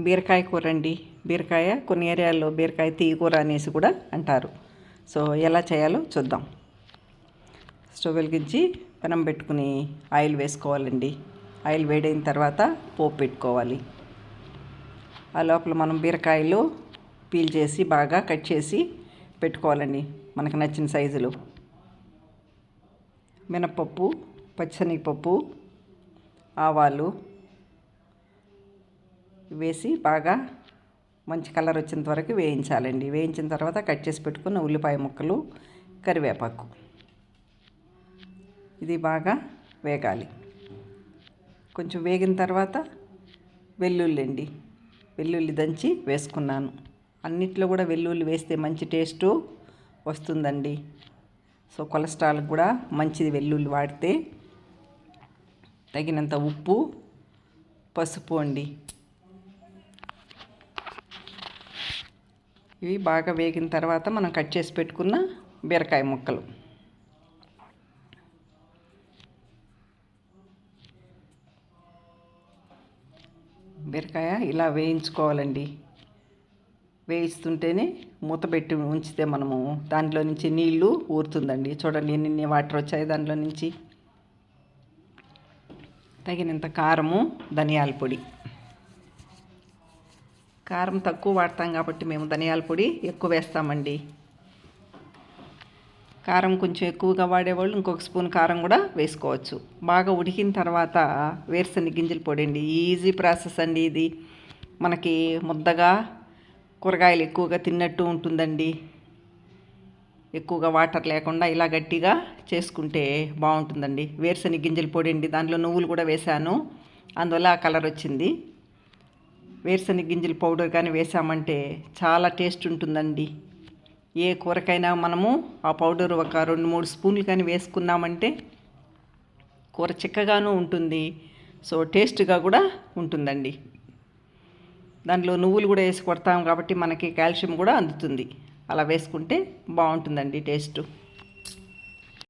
బీరకాయ కూర అండి. బీరకాయ కొన్ని ఏరియాల్లో బీరకాయ తీయ కూర అనేసి కూడా అంటారు. సో ఎలా చేయాలో చూద్దాం. స్టవ్ వెలిగించి పెనం పెట్టుకుని ఆయిల్ వేసుకోవాలండి. ఆయిల్ వేడైన తర్వాత పోపు పెట్టుకోవాలి. ఆ లోపల మనం బీరకాయలు పీల్ చేసి బాగా కట్ చేసి పెట్టుకోవాలండి మనకు నచ్చిన సైజులో. మినపప్పు, పచ్చిశనగపప్పు, ఆవాలు వేసి బాగా మంచి కలర్ వచ్చేంత వరకు వేయించాలండి. వేయించిన తర్వాత కట్ చేసి పెట్టుకున్న ఉల్లిపాయ ముక్కలు, కరివేపాకు ఇది బాగా వేగాలి. కొంచెం వేగిన తర్వాత వెల్లుల్లి దంచి వేసుకున్నాను. అన్నిట్లో కూడా వెల్లుల్లి వేస్తే మంచి టేస్టు వస్తుందండి. సో కొలెస్ట్రాల్కి కూడా మంచిది వెల్లుల్లి వాడితే. తగినంత ఉప్పు, పసుపు అండి. ఇవి బాగా వేగిన తర్వాత మనం కట్ చేసి పెట్టుకున్న బీరకాయ ముక్కలు బీరకాయ ఇలా వేయించుకోవాలండి. వేయిస్తుంటేనే మూత పెట్టి ఉంచితే మనము దాంట్లో నుంచి నీళ్లు ఊరుతుందండి. చూడండి ఎన్ని వాటర్ వచ్చాయి దాంట్లో నుంచి. తగినంత కారము, ధనియాల పొడి. కారం తక్కువ వాడతాం కాబట్టి మేము ధనియాల పొడి ఎక్కువ వేస్తామండి. కారం కొంచెం ఎక్కువగా వాడేవాళ్ళు ఇంకొక స్పూన్ కారం కూడా వేసుకోవచ్చు. బాగా ఉడికిన తర్వాత వేరుశనగ గింజల పొడి అండి. ఈజీ ప్రాసెస్ అండి ఇది. మనకి ముద్దగా కూరగాయలు ఎక్కువగా తిన్నట్టు ఉంటుందండి. ఎక్కువగా వాటర్ లేకుండా ఇలా గట్టిగా చేసుకుంటే బాగుంటుందండి. వేరుశనగ గింజల పొడి అండి. దాంట్లో నువ్వులు కూడా వేశాను, అందువల్ల ఆ కలర్ వచ్చింది. వేరుశనగ గింజల పౌడర్ కానీ వేసామంటే చాలా టేస్ట్ ఉంటుందండి. ఏ కూరకైనా మనము ఆ పౌడర్ ఒక 2-3 స్పూన్లు కానీ వేసుకున్నామంటే కూర చిక్కగాను ఉంటుంది. సో టేస్ట్గా కూడా ఉంటుందండి. దాంట్లో నువ్వులు కూడా వేసి కొడతాం కాబట్టి మనకి కాల్షియం కూడా అందుతుంది. అలా వేసుకుంటే బాగుంటుందండి టేస్ట్.